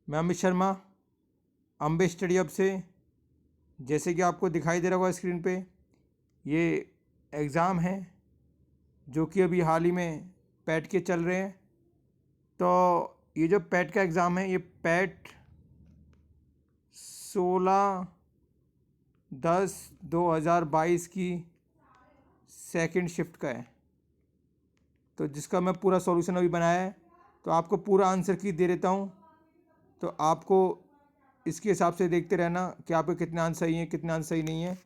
मैं Amit Sharma Ambe study hub से। जैसे कि आपको दिखाई दे रहा होगा स्क्रीन पे, ये एग्ज़ाम है जो कि अभी हाल ही में पैट के चल रहे हैं। तो ये जो पैट का एग्ज़ाम है, ये पैट 16/10/2022 की सेकंड शिफ्ट का है। तो जिसका मैं पूरा सॉल्यूशन अभी बनाया है, तो आपको पूरा आंसर की दे देता हूँ। तो आपको इसके हिसाब से देखते रहना कि आपके कितने आंसर सही हैं, कितने आंसर सही नहीं है।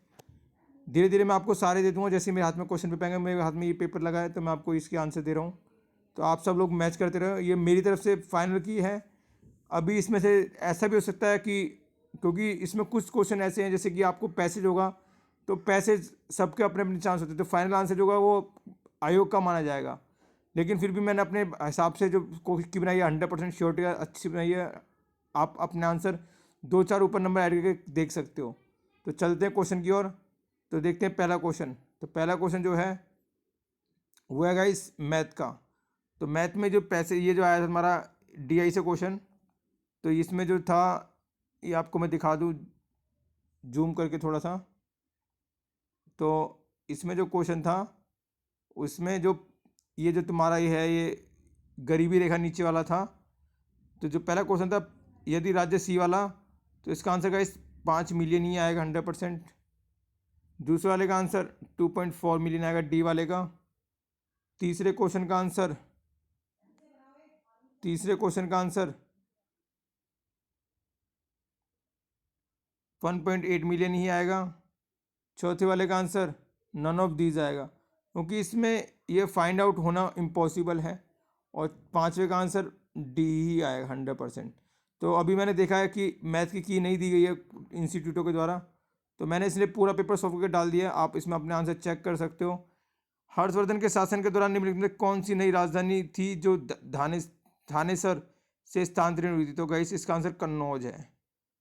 धीरे धीरे मैं आपको सारे दे दूँगा। जैसे मेरे हाथ में क्वेश्चन पेपर आएंगे, मेरे हाथ में ये पेपर लगा है, तो मैं आपको इसके आंसर दे रहा हूँ। तो आप सब लोग मैच करते रहो। ये मेरी तरफ से फाइनल की है। अभी इसमें से ऐसा भी हो सकता है कि, क्योंकि इसमें कुछ क्वेश्चन ऐसे हैं जैसे कि आपको पैसेज होगा, तो पैसेज सबके अपने अपने चांस होते हैं, तो फाइनल आंसर जो होगा वो आयोग का माना जाएगा। लेकिन फिर भी मैंने अपने हिसाब से जो कोशिश की बनाई है, 100% श्योरिटी अच्छी बनाई है। आप अपने आंसर 2-4 ऊपर नंबर ऐड करके देख सकते हो। तो चलते हैं क्वेश्चन की ओर। तो देखते हैं पहला क्वेश्चन। तो पहला क्वेश्चन जो है वो है गाइस मैथ का। तो मैथ में जो पैसे, ये जो आया था हमारा DI से क्वेश्चन, तो इसमें जो था, ये आपको मैं दिखा दूँ जूम करके थोड़ा सा। तो इसमें जो क्वेश्चन था उसमें जो ये जो तुम्हारा ये है, ये गरीबी रेखा नीचे वाला था। तो जो पहला क्वेश्चन था, यदि राज्य सी वाला, तो इसका आंसर गाइस 5 मिलियन ही आएगा 100%। दूसरे वाले का आंसर 2.4 मिलियन आएगा, डी वाले का। तीसरे क्वेश्चन का आंसर 1.8 मिलियन ही आएगा। चौथे वाले का आंसर नन ऑफ दीज आएगा, क्योंकि इसमें ये फाइंड आउट होना इम्पॉसिबल है। और पांचवे का आंसर डी ही आएगा 100%। तो अभी मैंने देखा है कि मैथ की नहीं दी गई है इंस्टीट्यूटों के द्वारा, तो मैंने इसलिए पूरा पेपर सॉल्व करके डाल दिया है। आप इसमें अपने आंसर चेक कर सकते हो। हर्षवर्धन के शासन के दौरान निम्नलिखित में कौन सी नई राजधानी थी जो थानेसर से स्थानांतरित हुई थी? तो गाइस इसका आंसर कन्नौज है।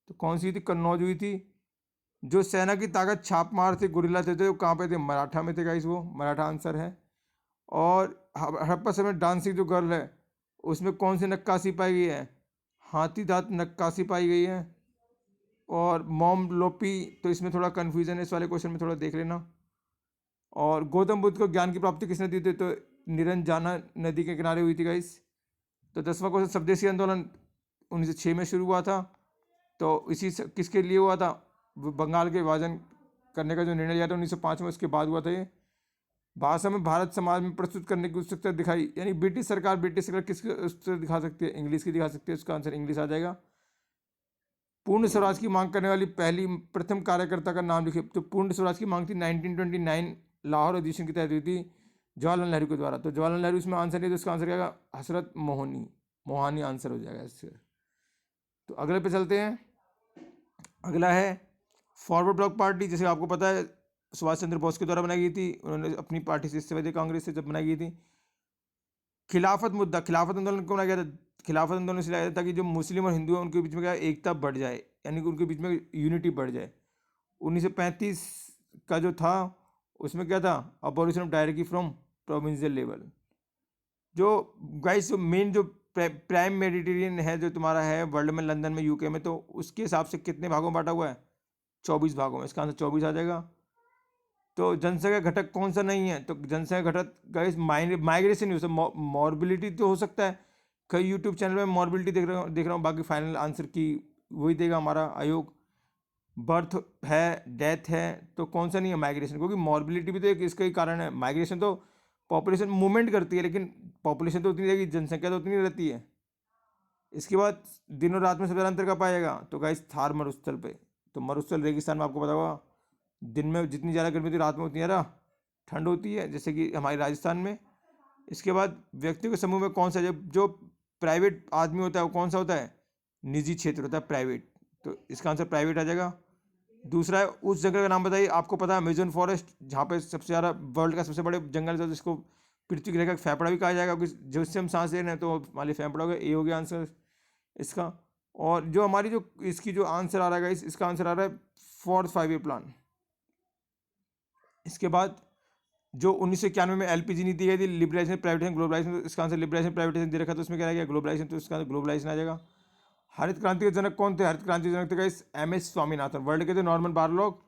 तो कौन सी थी? कन्नौज हुई थी। जो सेना की ताकत छाप मार थे, गुरिल्ला थे, वो कहाँ पे थे? मराठा में थे गाइस, वो मराठा आंसर है। और हड़प्पा समय डांसिंग जो गर्ल है, उसमें कौन सी नक्काशी पाई गई है? हाथी दांत नक्काशी पाई गई है। और मोम लोपी, तो इसमें थोड़ा कन्फ्यूजन है, इस वाले क्वेश्चन में थोड़ा देख लेना। और गौतम बुद्ध को ज्ञान की प्राप्ति किसने दी थी? तो निरंजना नदी के किनारे हुई थी गाइस। तो 10वां क्वेश्चन, स्वदेशी आंदोलन 1906 में शुरू हुआ था, तो किसके लिए हुआ था? बंगाल के विभाजन करने का जो निर्णय लिया था 1905 में, उसके बाद हुआ था ये। भाषा में भारत समाज में प्रस्तुत करने की उत्सुकता दिखाई, यानी ब्रिटिश सरकार किसकी उत्सुकता दिखा सकती है? इंग्लिश की दिखा सकती है। उसका आंसर इंग्लिश आ जाएगा। पूर्ण स्वराज की मांग करने वाली प्रथम कार्यकर्ता का नाम लिखिए। तो पूर्ण स्वराज की मांग थी 1929 लाहौर अधिवेशन के तहत हुई थी जवाहरलाल नेहरू के द्वारा। तो जवाहरलाल नेहरू इसमें आंसर नहीं, तो इसका आंसर क्या होगा? हसरत मोहानी आंसर हो जाएगा इससे। तो अगले पे चलते हैं। अगला है फॉरवर्ड ब्लॉक पार्टी। जैसे आपको पता है सुभाष चंद्र बोस के द्वारा बनाई गई थी, उन्होंने अपनी पार्टी से इस्तीफा दिया कांग्रेस से जब बनाई गई थी। खिलाफत मुद्दा, खिलाफत आंदोलन क्यों बनाया गया था? खिलाफत आंदोलन इसलिए आया था कि जो मुस्लिम और हिंदू हैं उनके बीच में क्या एकता बढ़ जाए, यानी कि उनके बीच में यूनिटी बढ़ जाए। 1935 का जो था उसमें क्या था? Abolition of directory from provincial level. जो गाइस मेन जो प्राइम मेडिटेरियन है जो तुम्हारा है वर्ल्ड में, लंदन में, यूके में, तो उसके हिसाब से कितने भागों में बांटा हुआ है? 24 भागों में। इसका आंसर 24 आ जाएगा। तो जनसंख्या घटक कौन सा नहीं है? तो जनसंख्या घटक गाइस माइग्रेशन हो सकता, मॉर्बिलिटी तो हो सकता है। कई यूट्यूब चैनल में मॉर्बिलिटी देख रहा हूँ। बाकी फाइनल आंसर की वही देगा हमारा आयोग। बर्थ है, डेथ है, तो कौन सा नहीं है? माइग्रेशन, क्योंकि मॉर्बिलिटी भी तो एक इसका ही कारण है। माइग्रेशन तो पॉपुलेशन मूवमेंट करती है, लेकिन पॉपुलेशन तो उतनी रहेगी, जनसंख्या तो उतनी रहती है। इसके बाद दिनों रात में सबसे ज़्यादा अंतर का पाएगा? तो गाइस थार मरुस्थल पे। तो मरुस्थल रेगिस्तान में आपको पता होगा, दिन में जितनी ज़्यादा गर्मी होती है, रात में उतनी ज़्यादा ठंड होती है, जैसे कि हमारे राजस्थान में। इसके बाद व्यक्तियों के समूह में कौन सा, जो प्राइवेट आदमी होता है वो कौन सा होता है? निजी क्षेत्र होता है, प्राइवेट। तो इसका आंसर प्राइवेट आ जाएगा। दूसरा है उस जंगल का नाम बताइए। आपको पता है अमेजोन फॉरेस्ट, जहाँ पे सबसे ज़्यादा वर्ल्ड का सबसे बड़े जंगल है, जिसको पृथ्वी की रेखा का फेफड़ा भी कहा जाएगा, क्योंकि जिससे हम सांस ले रहे हैं, तो हमारे फेफड़ा हो गया। ए हो गया आंसर इसका। और जो हमारी जो इसकी जो आंसर आ रहा है इसका आंसर आ रहा है 4th 5 ईयर प्लान। इसके बाद जो 1991 में LPG नीति गई थी, लिबरलाइजेशन प्राइवेटाइजेशन ग्लोबलाइजेशन, तो इसका आंसर लिबरलाइजेशन प्राइवेटाइजेशन दे रखा, तो उसमें क्या रहेगा? ग्लोबलाइजेशन। तो इसका आंसर ग्लोबलाइजेशन आ जाएगा। हरित क्रांति के जनक कौन थे? हरित क्रांति के जनक थे गाइस एम.एस. स्वामीनाथन। वर्ल्ड के थे नॉर्मन बोरलॉग,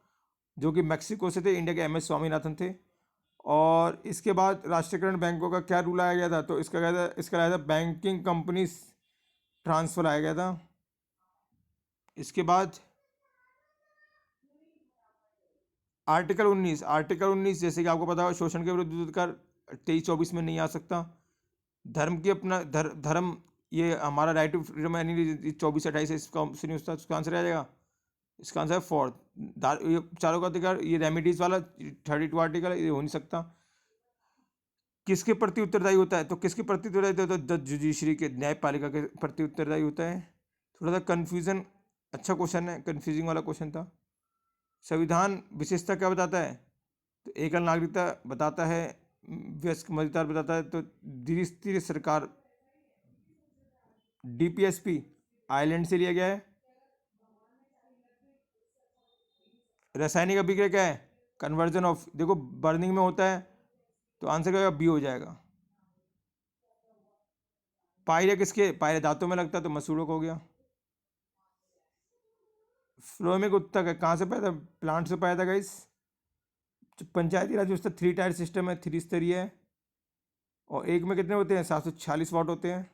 जो कि मैक्सिको से थे। इंडिया के एम.एस. स्वामीनाथन थे। और इसके बाद राष्ट्रीयकरण बैंकों का क्या रूल आया गया था? तो इसका आया था बैंकिंग कंपनीज ट्रांसफर आया गया था। इसके बाद आर्टिकल 19 जैसे कि आपको पता होगा, शोषण के विरुद्ध युद्ध कर 23-24 में नहीं आ सकता। धर्म की अपना धर्म, ये हमारा राइट टू फ्रीडम है 24-28 इसका ऑप्शन नहीं होता। इसका आंसर आ जाएगा, इसका आंसर है फोर्थ। ये चारों का अधिकार, ये रेमिडीज वाला 32 आर्टिकल, ये हो नहीं सकता। किसके प्रति उत्तरदायी होता है? तो किसके प्रति उत्तरदायी होता है? जज जुडिशरी के, न्यायपालिका के प्रति उत्तरदायी होता है। थोड़ा सा कन्फ्यूजन, अच्छा क्वेश्चन है, कन्फ्यूजिंग वाला क्वेश्चन था। संविधान विशेषता क्या बताता है? तो एकल नागरिकता बताता है, वयस्क मजदूर बताता है। तो द्विस्तरीय सरकार डीपीएसपी आयरलैंड से लिया गया है। रासायनिक अभिक्रिया क्या है? कन्वर्जन ऑफ, देखो बर्निंग में होता है, तो आंसर क्या होगा? बी हो जाएगा। पायरे किसके? पायरे दांतों में लगता है, तो मसूड़ों को हो गया। फ्लोएमिक उत्तक है, कहाँ से पाया था? प्लांट से पाया था गाइस। पंचायती राज व्यवस्था 3 टायर सिस्टम है, 3 स्तरीय है। और एक में कितने होते हैं? 746 वाट होते हैं।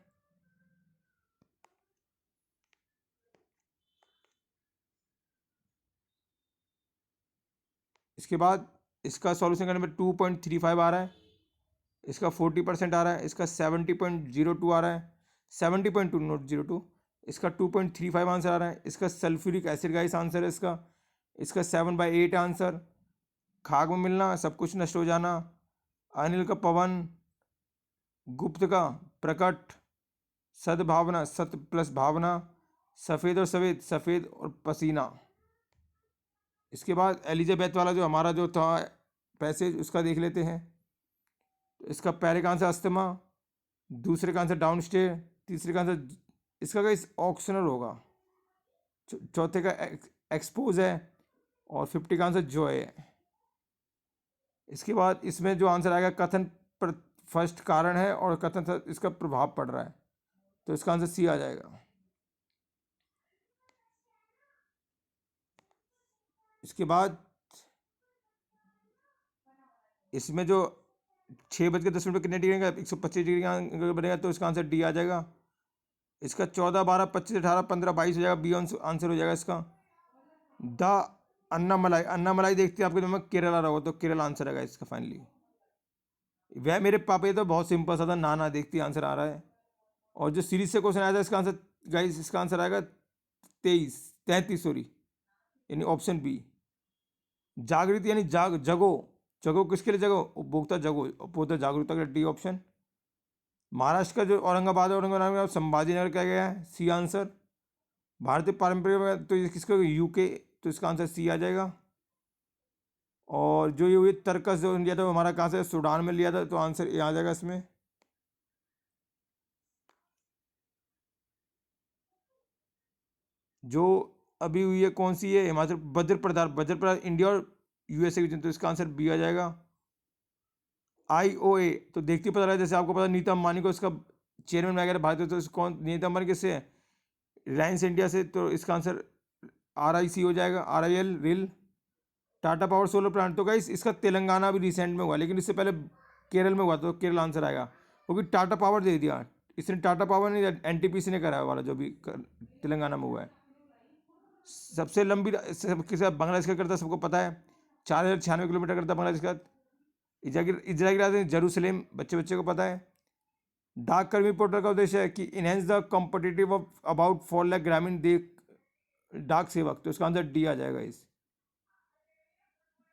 इसके बाद इसका सॉल्यूशन करने में 2.35 आ रहा है, इसका 40% आ रहा है, इसका 70.02 आ रहा है, 70.2 नोट 02, इसका 2.35 आंसर आ रहा है। इसका सल्फ्यूरिक एसिड का इस आंसर है इसका 7/8 आंसर। खाक में मिलना, सब कुछ नष्ट हो जाना, अनिल का पवन, गुप्त का प्रकट, सद्भावना, सत्य प्लस भावना, सफ़ेद और सफ़ेद, सफ़ेद और पसीना। इसके बाद एलिजाबेथ वाला जो हमारा जो था पैसेज, उसका देख लेते हैं। तो इसका पहले का आंसर अस्थमा, दूसरे का आंसर डाउन स्टे, तीसरे का आंसर इसका का इस ऑप्शनल होगा, चौथे का एक्सपोज है, और 50 का आंसर जॉय है। इसके बाद इसमें जो आंसर आएगा, कथन पर फर्स्ट कारण है और कथन इसका प्रभाव पड़ रहा है, तो इसका आंसर सी आ जाएगा। इसके बाद इसमें जो 6:10 कितने डिग्री का 125 डिग्री का एंगल बनेगा, तो इसका आंसर डी आ जाएगा। इसका 14, 12, 25, 18, 15, 22 हो जाएगा, बी आंसर हो जाएगा इसका। द अन्नामलाई, अन्नामलाई देखते हैं आपके दिमाग में केरला रहा हो, तो केरल आंसर आएगा इसका फाइनली। वह मेरे पापा, ये तो बहुत सिंपल सा था, नाना देखती आंसर आ रहा है। और जो सीरीज से क्वेश्चन आया था, इसका आंसर गाइस, इसका आंसर आएगा 33 सॉरी, यानी ऑप्शन बी। जागृति यानी जगो, जगो किसके लिए? जगो उपभोक्ता, जगो उपभोक्ता जागरूकता के लिए, डी ऑप्शन। महाराष्ट्र का जो औरंगाबाद है, औरंगाबाद संभाजीनगर क्या गया है? C answer. भारतीय पारंपरिक, तो ये किसका? यूके, तो इसका आंसर सी आ जाएगा। और जो ये हुई तर्कस जो लिया था, वो हमारा कहाँ से? सूडान में लिया था, तो आंसर ए आ जाएगा इसमें। जो अभी हुई है कौन सी है? हिमाचल वज्र पदार्थ इंडिया और यूएसए की, तो इसका आंसर बी आ जाएगा। IOA, तो देखते पता लगा, जैसे आपको पता नीता अंबानी को इसका चेयरमैन बनाया गया भारतीय, तो कौन नीता अंबानी किससे है? रिलायंस इंडिया से, तो इसका आंसर RIC हो जाएगा, RIL रिल। टाटा पावर सोलर प्लांट, तो गाइस इसका तेलंगाना भी रिसेंट में हुआ, लेकिन इससे पहले केरल में हुआ, तो केरल आंसर आएगा, क्योंकि टाटा पावर दे दिया इसने। टाटा पावर नहीं, NTPC ने कराया वाला, जो भी तेलंगाना में हुआ है। सबसे लंबी किसका? बांग्लादेश का करता है, सबको पता है, 4096 किलोमीटर करता है बांग्लादेश का। इजराइल की राजधानी जेरूसलेम, बच्चे को पता है। डाक कर्मी पोर्टल का उद्देश्य है कि enhance the competitive of about 4 lakh ग्रामीण डाक सेवक, तो इसका आंसर डी आ जाएगा इस।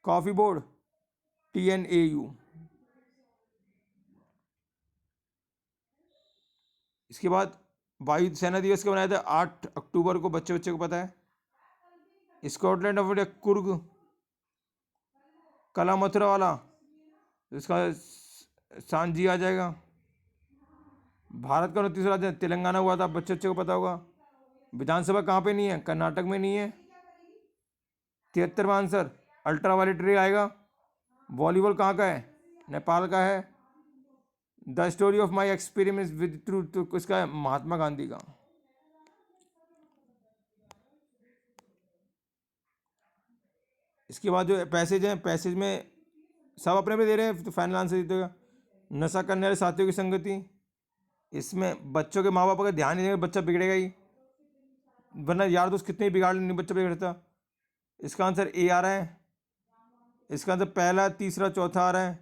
Coffee board, TNAU। इसके बाद वायु सेना दिवस का बनाया था 8 अक्टूबर को, बच्चे को पता है। स्कॉटलैंड ऑफ इंडिया कुर्ग, कला मथुरा वाला, तो इसका सांजी आ जाएगा। भारत का 29वां राज्य तेलंगाना हुआ था, बच्चे को पता होगा। विधानसभा कहाँ पे नहीं है? कर्नाटक में नहीं है। 73वां आंसर अल्ट्रा वायलेट रे आएगा। वॉलीबॉल कहाँ का है? नेपाल का है। The story of my experiment with truth, तो किसका है? महात्मा गांधी का। इसके बाद जो पैसेज हैं, पैसेज में सब अपने पे दे रहे हैं, तो फाइनल आंसर देगा नशा करने वाले साथियों की संगति। इसमें बच्चों के माँ बाप अगर ध्यान नहीं देंगे बच्चा बिगड़ेगा ही, वरना यार दोस्त कितने ही बिगाड़ नहीं बच्चा बिगड़ता। इसका आंसर ए आ रहा है। इसका आंसर पहला, तीसरा, चौथा आ रहा है।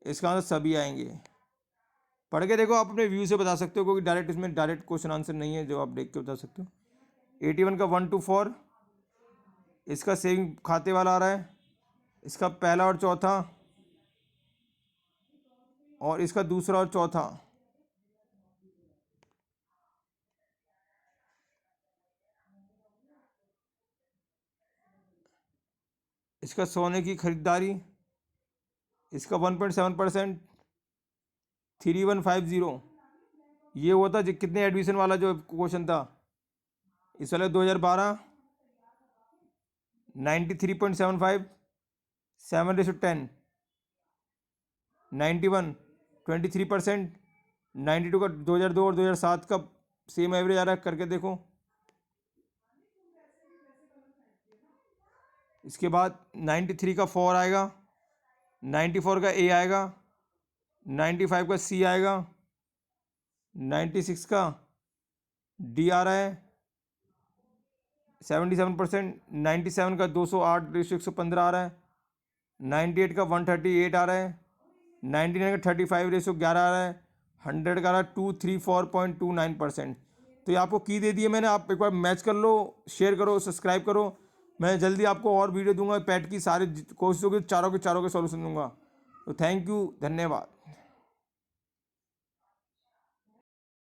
इसका आंसर सभी आएंगे। पढ़ के देखो, आप अपने व्यू से बता सकते हो, क्योंकि डायरेक्ट इसमें डायरेक्ट क्वेश्चन आंसर नहीं है जो आप देख के बता सकते हो। 81 का 1 to 4, इसका सेविंग खाते वाला आ रहा है। इसका पहला और चौथा, और इसका दूसरा और चौथा। इसका सोने की खरीदारी, इसका 1.7%, 3150। ये हुआ था कितने एडमिशन वाला जो क्वेश्चन था, इस वाले 2012, 93.75, 7:10, 91, 23%, 92 का 2002 और 2007 का सेम एवरेज आ रहा है, करके देखो। इसके बाद 93 का 4 आएगा, 94 का ए आएगा, 95 का सी आएगा, 96 का डी आ रहा है 77%, 97 का 208:115 आ रहा है, 98 का 138 आ रहा है, 99 का 35:11 आ रहा है, 100 का आ रहा है 234.29%। तो ये आपको की दे दी है मैंने, आप एक बार मैच कर लो, शेयर करो, सब्सक्राइब करो। मैं जल्दी आपको और वीडियो दूंगा पैट की, सारे कोर्सों के चारों के सॉल्यूशन दूंगा। तो थैंक यू, धन्यवाद।